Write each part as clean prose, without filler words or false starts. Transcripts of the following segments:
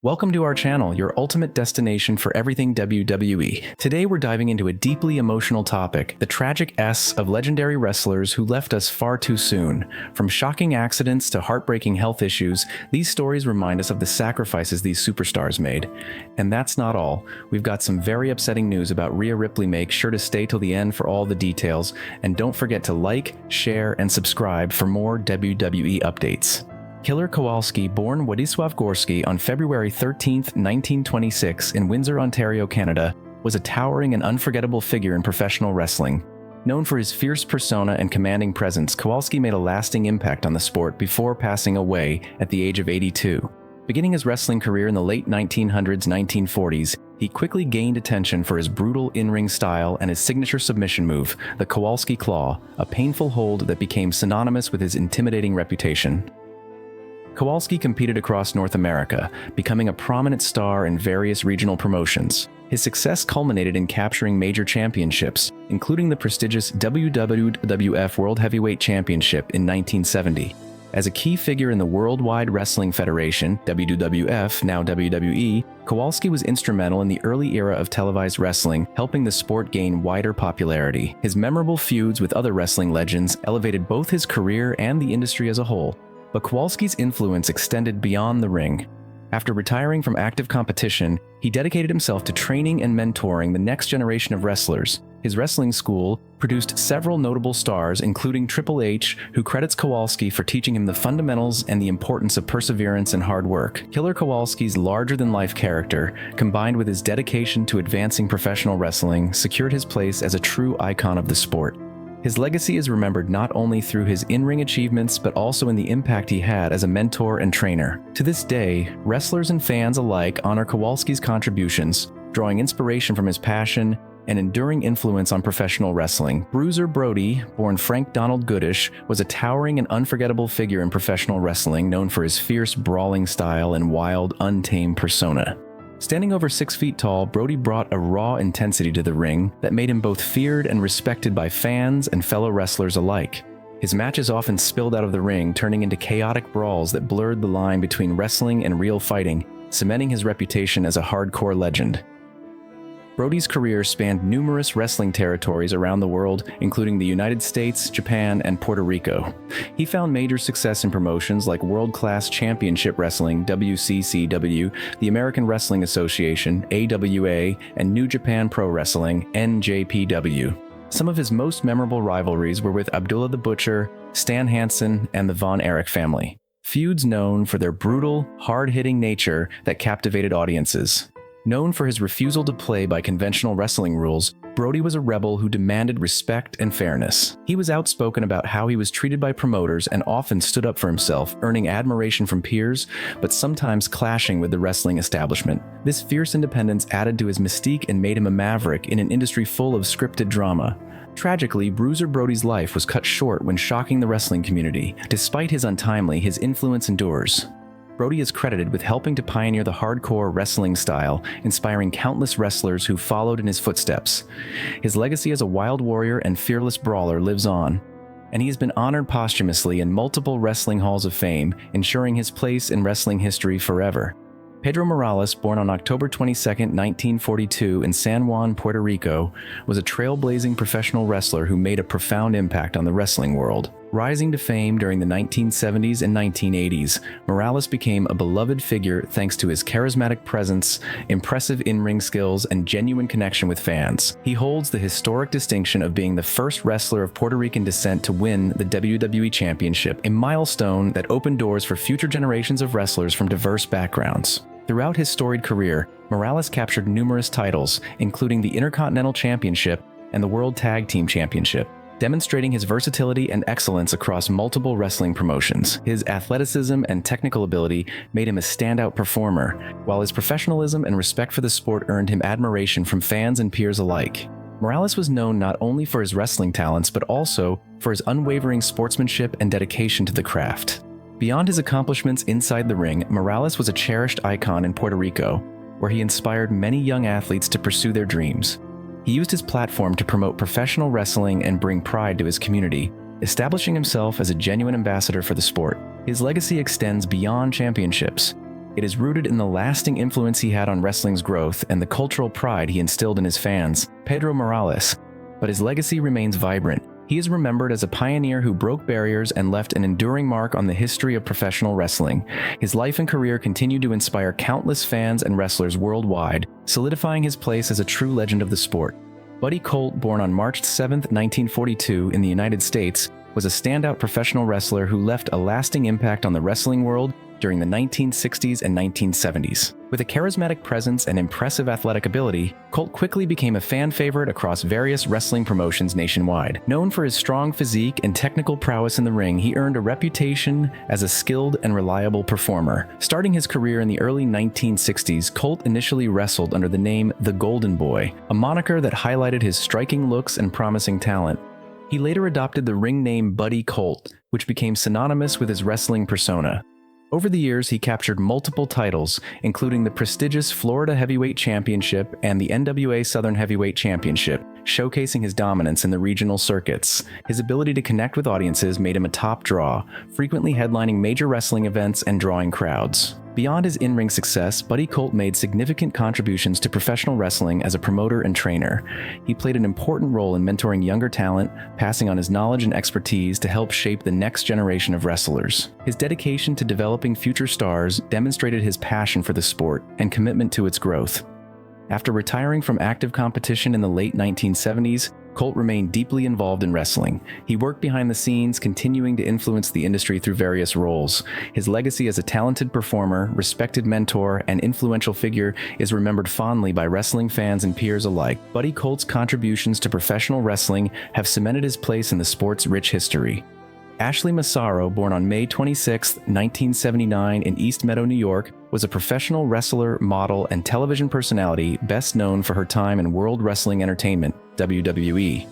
Welcome to our channel, your ultimate destination for everything WWE. Today we're diving into a deeply emotional topic, the tragic S of legendary wrestlers who left us far too soon. From shocking accidents to heartbreaking health issues, these stories remind us of the sacrifices these superstars made. And that's not all. We've got some very upsetting news about Rhea Ripley. Make sure to stay till the end for all the details, and don't forget to like, share, and subscribe for more WWE updates. Killer Kowalsski, born Władysław Górski on February 13, 1926 in Windsor, Ontario, Canada, was a towering and unforgettable figure in professional wrestling. Known for his fierce persona and commanding presence, Kowalski made a lasting impact on the sport before passing away at the age of 82. Beginning his wrestling career in the late 1900s-1940s, he quickly gained attention for his brutal in-ring style and his signature submission move, the Kowalski Claw, a painful hold that became synonymous with his intimidating reputation. Kowalski competed across North America, becoming a prominent star in various regional promotions. His success culminated in capturing major championships, including the prestigious WWF World Heavyweight Championship in 1970. As a key figure in the Worldwide Wrestling Federation, WWF, now WWE, Kowalski was instrumental in the early era of televised wrestling, helping the sport gain wider popularity. His memorable feuds with other wrestling legends elevated both his career and the industry as a whole. But Kowalski's influence extended beyond the ring. After retiring from active competition, he dedicated himself to training and mentoring the next generation of wrestlers. His wrestling school produced several notable stars, including Triple H, who credits Kowalski for teaching him the fundamentals and the importance of perseverance and hard work. Killer Kowalski's larger-than-life character, combined with his dedication to advancing professional wrestling, secured his place as a true icon of the sport. His legacy is remembered not only through his in-ring achievements, but also in the impact he had as a mentor and trainer. To this day, wrestlers and fans alike honor Kowalski's contributions, drawing inspiration from his passion and enduring influence on professional wrestling. Bruiser Brody, born Frank Donald Goodish, was a towering and unforgettable figure in professional wrestling, known for his fierce brawling style and wild, untamed persona. Standing over 6 feet tall, Brody brought a raw intensity to the ring that made him both feared and respected by fans and fellow wrestlers alike. His matches often spilled out of the ring, turning into chaotic brawls that blurred the line between wrestling and real fighting, cementing his reputation as a hardcore legend. Brody's career spanned numerous wrestling territories around the world, including the United States, Japan, and Puerto Rico. He found major success in promotions like World Class Championship Wrestling, WCCW, the American Wrestling Association, AWA, and New Japan Pro Wrestling, NJPW. Some of his most memorable rivalries were with Abdullah the Butcher, Stan Hansen, and the Von Erich family. Feuds known for their brutal, hard-hitting nature that captivated audiences. Known for his refusal to play by conventional wrestling rules, Brody was a rebel who demanded respect and fairness. He was outspoken about how he was treated by promoters and often stood up for himself, earning admiration from peers, but sometimes clashing with the wrestling establishment. This fierce independence added to his mystique and made him a maverick in an industry full of scripted drama. Tragically, Bruiser Brody's life was cut short when shocking the wrestling community. Despite his untimely, his influence endures. Brody is credited with helping to pioneer the hardcore wrestling style, inspiring countless wrestlers who followed in his footsteps. His legacy as a wild warrior and fearless brawler lives on, and he has been honored posthumously in multiple wrestling halls of fame, ensuring his place in wrestling history forever. Pedro Morales, born on October 22, 1942 in San Juan, Puerto Rico, was a trailblazing professional wrestler who made a profound impact on the wrestling world. Rising to fame during the 1970s and 1980s, Morales became a beloved figure thanks to his charismatic presence, impressive in-ring skills, and genuine connection with fans. He holds the historic distinction of being the first wrestler of Puerto Rican descent to win the WWE Championship, a milestone that opened doors for future generations of wrestlers from diverse backgrounds. Throughout his storied career, Morales captured numerous titles, including the Intercontinental Championship and the World Tag Team Championship, demonstrating his versatility and excellence across multiple wrestling promotions. His athleticism and technical ability made him a standout performer, while his professionalism and respect for the sport earned him admiration from fans and peers alike. Morales was known not only for his wrestling talents, but also for his unwavering sportsmanship and dedication to the craft. Beyond his accomplishments inside the ring, Morales was a cherished icon in Puerto Rico, where he inspired many young athletes to pursue their dreams. He used his platform to promote professional wrestling and bring pride to his community, establishing himself as a genuine ambassador for the sport. His legacy extends beyond championships. It is rooted in the lasting influence he had on wrestling's growth and the cultural pride he instilled in his fans, Pedro Morales. But his legacy remains vibrant. He is remembered as a pioneer who broke barriers and left an enduring mark on the history of professional wrestling. His life and career continue to inspire countless fans and wrestlers worldwide, solidifying his place as a true legend of the sport. Buddy Colt, born on March 7, 1942 in the United States, was a standout professional wrestler who left a lasting impact on the wrestling world during the 1960s and 1970s. With a charismatic presence and impressive athletic ability, Colt quickly became a fan favorite across various wrestling promotions nationwide. Known for his strong physique and technical prowess in the ring, he earned a reputation as a skilled and reliable performer. Starting his career in the early 1960s, Colt initially wrestled under the name The Golden Boy, a moniker that highlighted his striking looks and promising talent. He later adopted the ring name Buddy Colt, which became synonymous with his wrestling persona. Over the years, he captured multiple titles, including the prestigious Florida Heavyweight Championship and the NWA Southern Heavyweight Championship, showcasing his dominance in the regional circuits. His ability to connect with audiences made him a top draw, frequently headlining major wrestling events and drawing crowds. Beyond his in-ring success, Buddy Colt made significant contributions to professional wrestling as a promoter and trainer. He played an important role in mentoring younger talent, passing on his knowledge and expertise to help shape the next generation of wrestlers. His dedication to developing future stars demonstrated his passion for the sport and commitment to its growth. After retiring from active competition in the late 1970s, Colt remained deeply involved in wrestling. He worked behind the scenes, continuing to influence the industry through various roles. His legacy as a talented performer, respected mentor, and influential figure is remembered fondly by wrestling fans and peers alike. Buddy Colt's contributions to professional wrestling have cemented his place in the sport's rich history. Ashley Msaro, born on May 26, 1979 in East Meadow, New York, was a professional wrestler, model, and television personality best known for her time in World Wrestling Entertainment, WWE.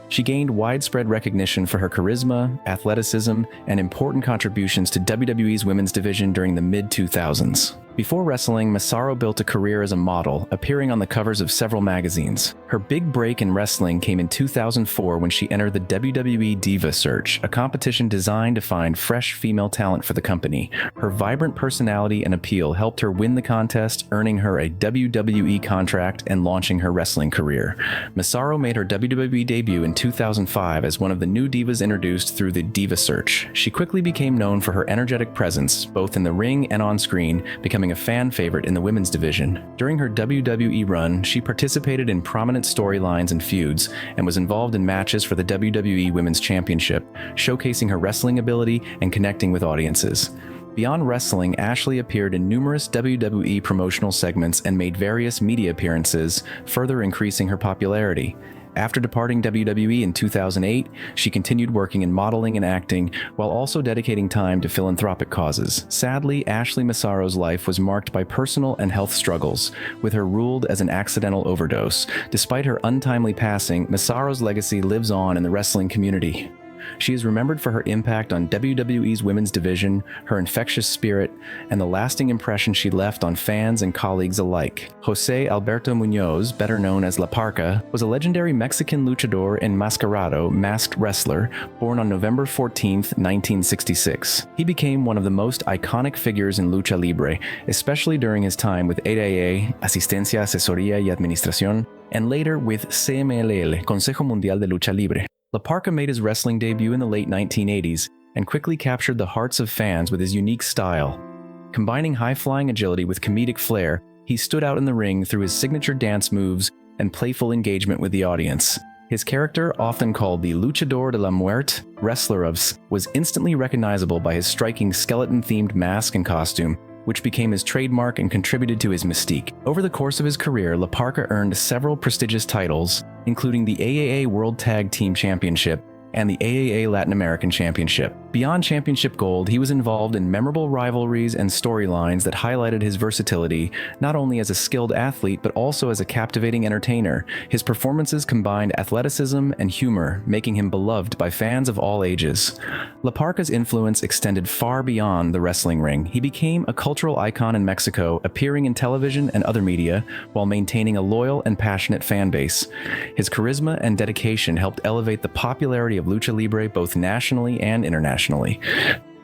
She gained widespread recognition for her charisma, athleticism, and important contributions to WWE's women's division during the mid-2000s. Before wrestling, Msaro built a career as a model, appearing on the covers of several magazines. Her big break in wrestling came in 2004 when she entered the WWE Diva Search, a competition designed to find fresh female talent for the company. Her vibrant personality and appeal helped her win the contest, earning her a WWE contract and launching her wrestling career. Msaro made her WWE debut in 2005 as one of the new divas introduced through the Diva Search. She quickly became known for her energetic presence, both in the ring and on screen, becoming a fan favorite in the women's division. During her WWE run, she participated in prominent storylines and feuds, and was involved in matches for the WWE Women's Championship, showcasing her wrestling ability and connecting with audiences. Beyond wrestling, Ashley appeared in numerous WWE promotional segments and made various media appearances, further increasing her popularity. After departing WWE in 2008, she continued working in modeling and acting, while also dedicating time to philanthropic causes. Sadly, Ashley Msaro's life was marked by personal and health struggles, with her ruled as an accidental overdose. Despite her untimely passing, Msaro's legacy lives on in the wrestling community. She is remembered for her impact on WWE's women's division, her infectious spirit, and the lasting impression she left on fans and colleagues alike. José Alberto Muñoz, better known as La Parca, was a legendary Mexican luchador enmascarado masked wrestler born on November 14, 1966. He became one of the most iconic figures in lucha libre, especially during his time with ADA, Asistencia, Asesoría y Administración, and later with CMLL, Consejo Mundial de Lucha Libre. La Parca made his wrestling debut in the late 1980s and quickly captured the hearts of fans with his unique style. Combining high-flying agility with comedic flair, he stood out in the ring through his signature dance moves and playful engagement with the audience. His character, often called the Luchador de la Muerte, Wrestler of S, was instantly recognizable by his striking skeleton-themed mask and costume, which became his trademark and contributed to his mystique. Over the course of his career, La Parca earned several prestigious titles, including the AAA World Tag Team Championship and the AAA Latin American Championship. Beyond championship gold, he was involved in memorable rivalries and storylines that highlighted his versatility, not only as a skilled athlete, but also as a captivating entertainer. His performances combined athleticism and humor, making him beloved by fans of all ages. La Parca's influence extended far beyond the wrestling ring. He became a cultural icon in Mexico, appearing in television and other media, while maintaining a loyal and passionate fan base. His charisma and dedication helped elevate the popularity of lucha libre both nationally and internationally.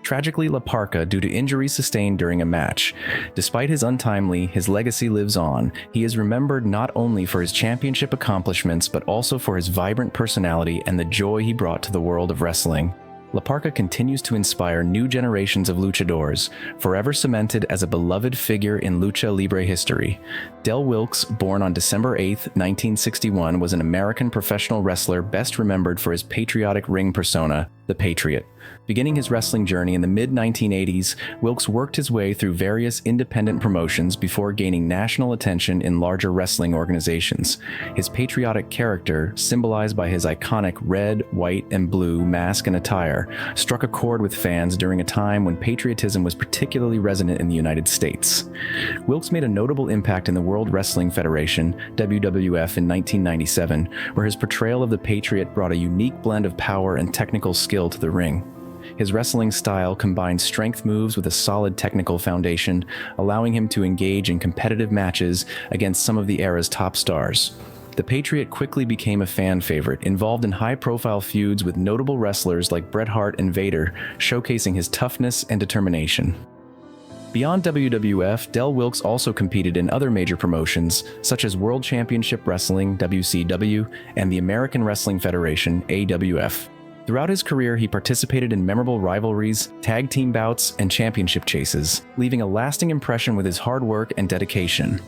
tragically La Parka due to injuries sustained during a match. Despite his untimely, his legacy lives on. He is remembered not only for his championship accomplishments, but also for his vibrant personality and the joy he brought to the world of wrestling. La Parka continues to inspire new generations of luchadors, forever cemented as a beloved figure in lucha libre history. Del Wilkes, born on December 8, 1961, was an American professional wrestler best remembered for his patriotic ring persona, the Patriot. Beginning his wrestling journey in the mid-1980s, Wilkes worked his way through various independent promotions before gaining national attention in larger wrestling organizations. His patriotic character, symbolized by his iconic red, white, and blue mask and attire, struck a chord with fans during a time when patriotism was particularly resonant in the United States. Wilkes made a notable impact in the World Wrestling Federation, WWF, in 1997, where his portrayal of the Patriot brought a unique blend of power and technical skill to the ring. His wrestling style combined strength moves with a solid technical foundation, allowing him to engage in competitive matches against some of the era's top stars. The Patriot quickly became a fan favorite, involved in high-profile feuds with notable wrestlers like Bret Hart and Vader, showcasing his toughness and determination. Beyond WWF, Del Wilkes also competed in other major promotions, such as World Championship Wrestling, WCW, and the American Wrestling Federation, AWF. Throughout his career, he participated in memorable rivalries, tag team bouts, and championship chases, leaving a lasting impression with his hard work and dedication.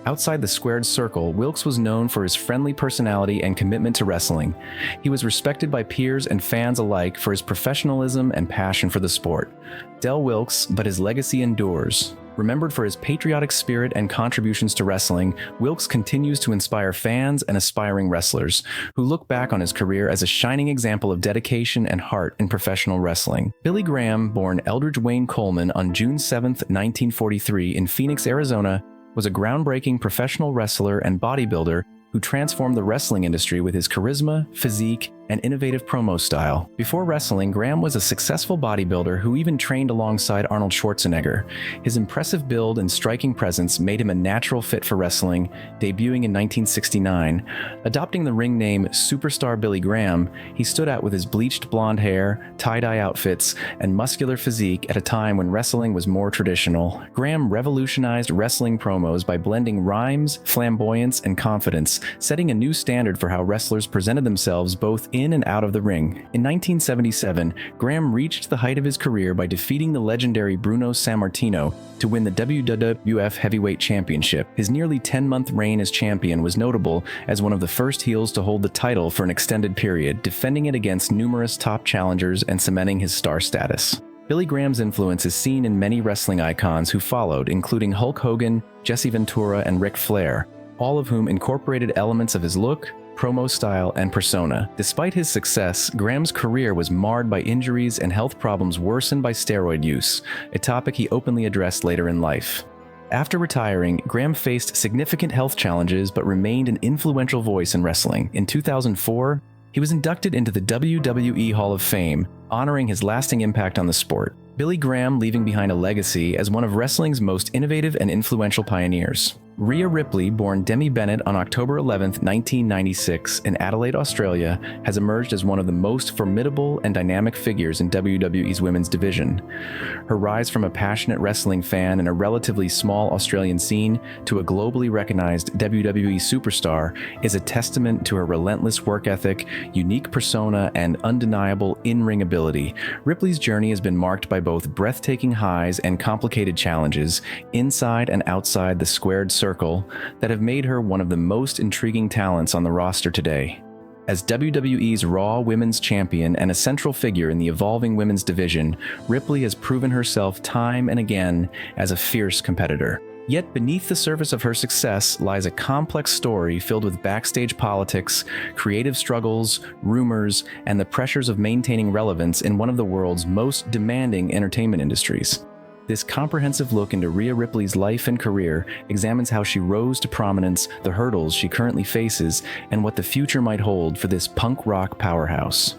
Outside the squared circle, Wilkes was known for his friendly personality and commitment to wrestling. He was respected by peers and fans alike for his professionalism and passion for the sport. Del Wilkes, but his legacy endures. Remembered for his patriotic spirit and contributions to wrestling, Wilkes continues to inspire fans and aspiring wrestlers, who look back on his career as a shining example of dedication and heart in professional wrestling. Billy Graham, born Eldridge Wayne Coleman on June 7, 1943 in Phoenix, Arizona, was a groundbreaking professional wrestler and bodybuilder who transformed the wrestling industry with his charisma, physique, and innovative promo style. Before wrestling, Graham was a successful bodybuilder who even trained alongside Arnold Schwarzenegger. His impressive build and striking presence made him a natural fit for wrestling, debuting in 1969. Adopting the ring name Superstar Billy Graham, he stood out with his bleached blonde hair, tie-dye outfits, and muscular physique at a time when wrestling was more traditional. Graham revolutionized wrestling promos by blending rhymes, flamboyance, and confidence, setting a new standard for how wrestlers presented themselves both in and out of the ring. In 1977, Graham reached the height of his career by defeating the legendary Bruno Sammartino to win the WWF Heavyweight Championship. His nearly 10-month reign as champion was notable as one of the first heels to hold the title for an extended period, defending it against numerous top challengers and cementing his star status. Billy Graham's influence is seen in many wrestling icons who followed, including Hulk Hogan, Jesse Ventura, and Ric Flair, all of whom incorporated elements of his look, promo style, and persona. Despite his success, Graham's career was marred by injuries and health problems worsened by steroid use, a topic he openly addressed later in life. After retiring, Graham faced significant health challenges but remained an influential voice in wrestling. In 2004, he was inducted into the WWE Hall of Fame, honoring his lasting impact on the sport. Billy Graham leaving behind a legacy as one of wrestling's most innovative and influential pioneers. Rhea Ripley, born Demi Bennett on October 11, 1996, in Adelaide, Australia, has emerged as one of the most formidable and dynamic figures in WWE's women's division. Her rise from a passionate wrestling fan in a relatively small Australian scene to a globally recognized WWE superstar is a testament to her relentless work ethic, unique persona, and undeniable in-ring ability. Ripley's journey has been marked by both breathtaking highs and complicated challenges, inside and outside the squared circle, that have made her one of the most intriguing talents on the roster today. As WWE's Raw Women's Champion and a central figure in the evolving women's division, Ripley has proven herself time and again as a fierce competitor. Yet beneath the surface of her success lies a complex story filled with backstage politics, creative struggles, rumors, and the pressures of maintaining relevance in one of the world's most demanding entertainment industries. This comprehensive look into Rhea Ripley's life and career examines how she rose to prominence, the hurdles she currently faces, and what the future might hold for this punk rock powerhouse.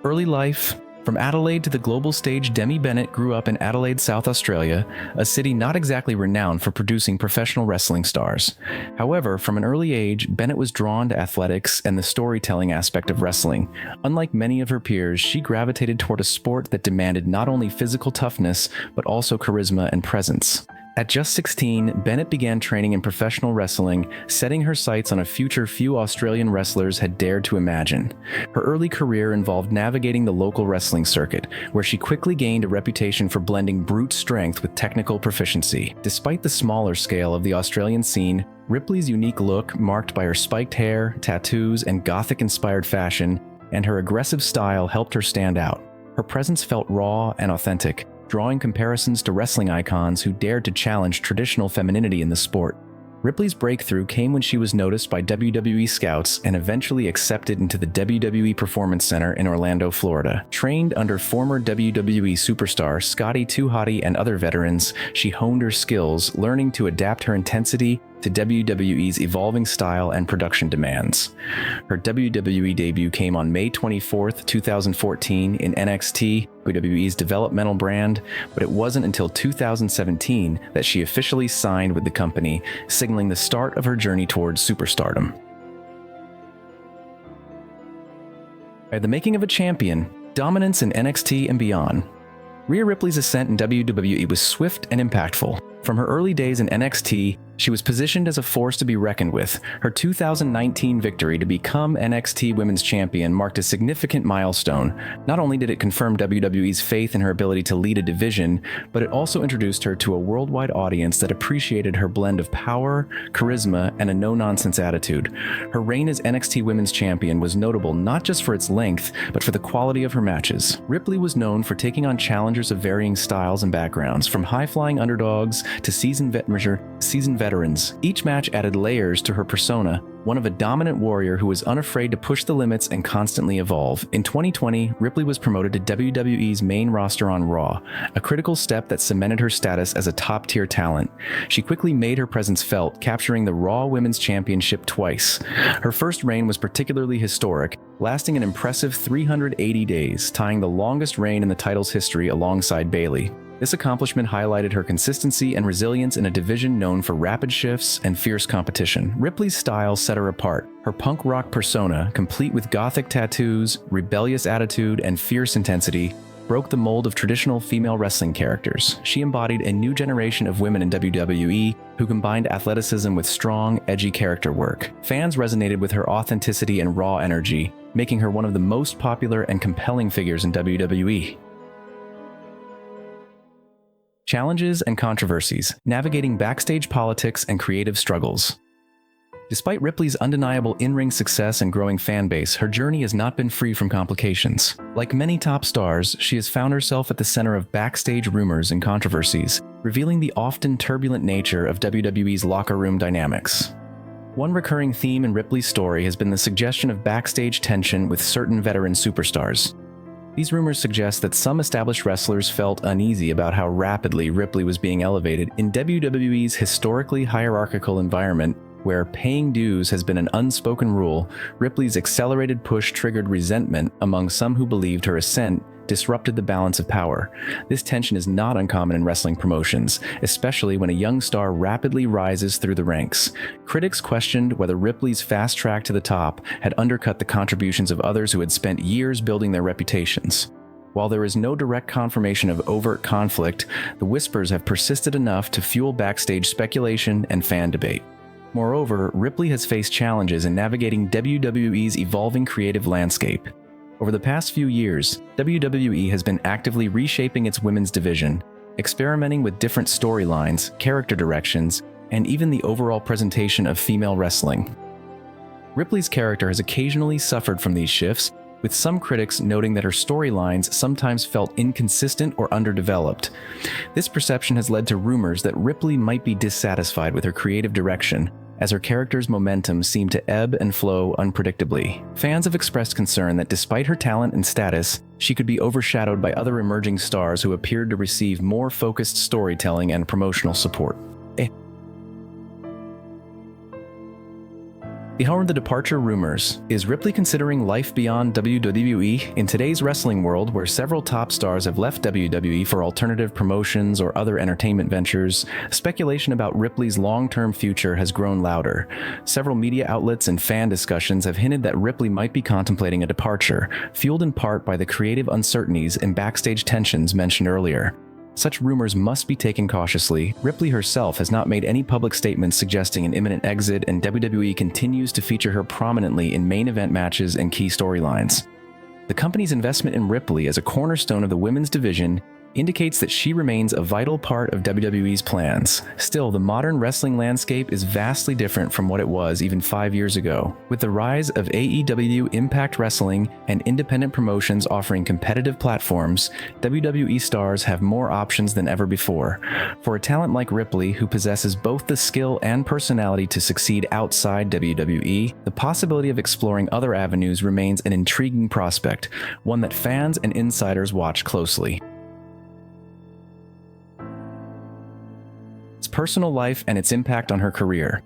Early life. From Adelaide to the global stage, Demi Bennett grew up in Adelaide, South Australia, a city not exactly renowned for producing professional wrestling stars. However, from an early age, Bennett was drawn to athletics and the storytelling aspect of wrestling. Unlike many of her peers, she gravitated toward a sport that demanded not only physical toughness, but also charisma and presence. At just 16, Bennett began training in professional wrestling, setting her sights on a future few Australian wrestlers had dared to imagine. Her early career involved navigating the local wrestling circuit, where she quickly gained a reputation for blending brute strength with technical proficiency. Despite the smaller scale of the Australian scene, Ripley's unique look, marked by her spiked hair, tattoos, and Gothic-inspired fashion, and her aggressive style helped her stand out. Her presence felt raw and authentic, drawing comparisons to wrestling icons who dared to challenge traditional femininity in the sport. Ripley's breakthrough came when she was noticed by WWE scouts and eventually accepted into the WWE Performance Center in Orlando, Florida. Trained under former WWE superstar Scotty 2 Hotty and other veterans, she honed her skills, learning to adapt her intensity to WWE's evolving style and production demands. Her WWE debut came on May 24, 2014 in NXT, WWE's developmental brand, but it wasn't until 2017 that she officially signed with the company, signaling the start of her journey towards superstardom. By the making of a champion, dominance in NXT and beyond. Rhea Ripley's ascent in WWE was swift and impactful. From her early days in NXT, she was positioned as a force to be reckoned with. Her 2019 victory to become NXT Women's Champion marked a significant milestone. Not only did it confirm WWE's faith in her ability to lead a division, but it also introduced her to a worldwide audience that appreciated her blend of power, charisma, and a no-nonsense attitude. Her reign as NXT Women's Champion was notable not just for its length, but for the quality of her matches. Ripley was known for taking on challengers of varying styles and backgrounds, from high-flying underdogs to seasoned veterans. Each match added layers to her persona, one of a dominant warrior who was unafraid to push the limits and constantly evolve. In 2020, Ripley was promoted to WWE's main roster on Raw, a critical step that cemented her status as a top-tier talent. She quickly made her presence felt, capturing the Raw Women's Championship twice. Her first reign was particularly historic, lasting an impressive 380 days, tying the longest reign in the title's history alongside Bayley. This accomplishment highlighted her consistency and resilience in a division known for rapid shifts and fierce competition. Ripley's style set her apart. Her punk rock persona, complete with gothic tattoos, rebellious attitude, and fierce intensity, broke the mold of traditional female wrestling characters. She embodied a new generation of women in WWE who combined athleticism with strong, edgy character work. Fans resonated with her authenticity and raw energy, making her one of the most popular and compelling figures in WWE. Challenges and controversies, navigating backstage politics and creative struggles. Despite Ripley's undeniable in-ring success and growing fan base, her journey has not been free from complications. Like many top stars, she has found herself at the center of backstage rumors and controversies, revealing the often turbulent nature of WWE's locker room dynamics. One recurring theme in Ripley's story has been the suggestion of backstage tension with certain veteran superstars. These rumors suggest that some established wrestlers felt uneasy about how rapidly Ripley was being elevated in WWE's historically hierarchical environment, where paying dues has been an unspoken rule. Ripley's accelerated push triggered resentment among some who believed her ascent disrupted the balance of power. This tension is not uncommon in wrestling promotions, especially when a young star rapidly rises through the ranks. Critics questioned whether Ripley's fast track to the top had undercut the contributions of others who had spent years building their reputations. While there is no direct confirmation of overt conflict, the whispers have persisted enough to fuel backstage speculation and fan debate. Moreover, Ripley has faced challenges in navigating WWE's evolving creative landscape. Over the past few years, WWE has been actively reshaping its women's division, experimenting with different storylines, character directions, and even the overall presentation of female wrestling. Ripley's character has occasionally suffered from these shifts, with some critics noting that her storylines sometimes felt inconsistent or underdeveloped. This perception has led to rumors that Ripley might be dissatisfied with her creative direction, as her character's momentum seemed to ebb and flow unpredictably. Fans have expressed concern that despite her talent and status, she could be overshadowed by other emerging stars who appeared to receive more focused storytelling and promotional support. Behind the departure rumors, is Ripley considering life beyond WWE? In today's wrestling world, where several top stars have left WWE for alternative promotions or other entertainment ventures, speculation about Ripley's long-term future has grown louder. Several media outlets and fan discussions have hinted that Ripley might be contemplating a departure, fueled in part by the creative uncertainties and backstage tensions mentioned earlier. Such rumors must be taken cautiously. Ripley herself has not made any public statements suggesting an imminent exit, and WWE continues to feature her prominently in main event matches and key storylines. The company's investment in Ripley as a cornerstone of the women's division indicates that she remains a vital part of WWE's plans. Still, the modern wrestling landscape is vastly different from what it was even 5 years ago. With the rise of AEW, Impact Wrestling, and independent promotions offering competitive platforms, WWE stars have more options than ever before. For a talent like Ripley, who possesses both the skill and personality to succeed outside WWE, the possibility of exploring other avenues remains an intriguing prospect, one that fans and insiders watch closely. Personal life and its impact on her career.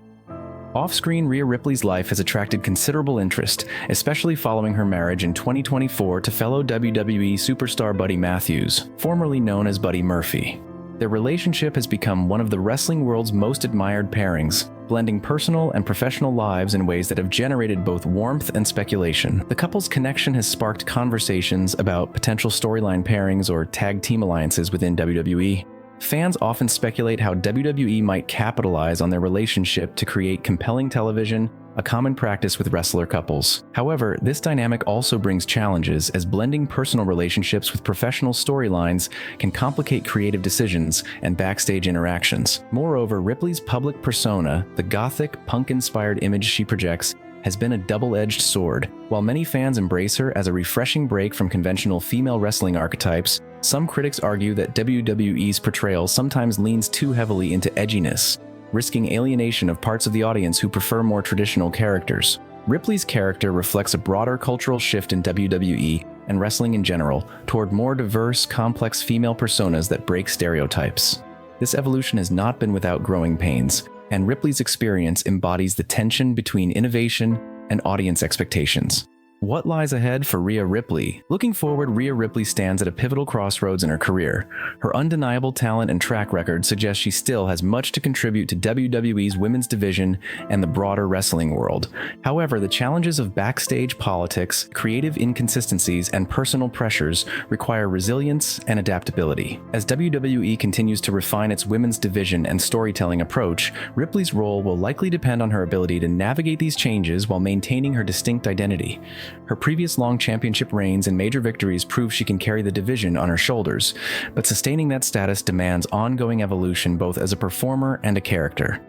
Off-screen, Rhea Ripley's life has attracted considerable interest, especially following her marriage in 2024 to fellow WWE superstar Buddy Matthews, formerly known as Buddy Murphy. Their relationship has become one of the wrestling world's most admired pairings, blending personal and professional lives in ways that have generated both warmth and speculation. The couple's connection has sparked conversations about potential storyline pairings or tag team alliances within WWE. Fans often speculate how WWE might capitalize on their relationship to create compelling television, a common practice with wrestler couples. However, this dynamic also brings challenges, as blending personal relationships with professional storylines can complicate creative decisions and backstage interactions. Moreover, Ripley's public persona, the gothic, punk-inspired image she projects, has been a double-edged sword. While many fans embrace her as a refreshing break from conventional female wrestling archetypes, some critics argue that WWE's portrayal sometimes leans too heavily into edginess, risking alienation of parts of the audience who prefer more traditional characters. Ripley's character reflects a broader cultural shift in WWE and wrestling in general toward more diverse, complex female personas that break stereotypes. This evolution has not been without growing pains, and Ripley's experience embodies the tension between innovation and audience expectations. What lies ahead for Rhea Ripley? Looking forward, Rhea Ripley stands at a pivotal crossroads in her career. Her undeniable talent and track record suggest she still has much to contribute to WWE's women's division and the broader wrestling world. However, the challenges of backstage politics, creative inconsistencies, and personal pressures require resilience and adaptability. As WWE continues to refine its women's division and storytelling approach, Ripley's role will likely depend on her ability to navigate these changes while maintaining her distinct identity. Her previous long championship reigns and major victories prove she can carry the division on her shoulders, but sustaining that status demands ongoing evolution both as a performer and a character.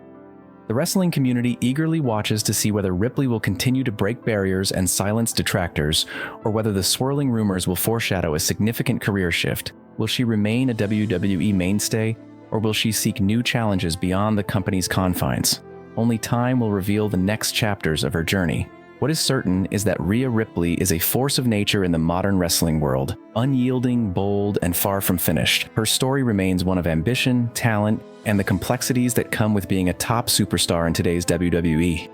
The wrestling community eagerly watches to see whether Ripley will continue to break barriers and silence detractors, or whether the swirling rumors will foreshadow a significant career shift. Will she remain a WWE mainstay, or will she seek new challenges beyond the company's confines? Only time will reveal the next chapters of her journey. What is certain is that Rhea Ripley is a force of nature in the modern wrestling world, unyielding, bold, and far from finished. Her story remains one of ambition, talent, and the complexities that come with being a top superstar in today's WWE.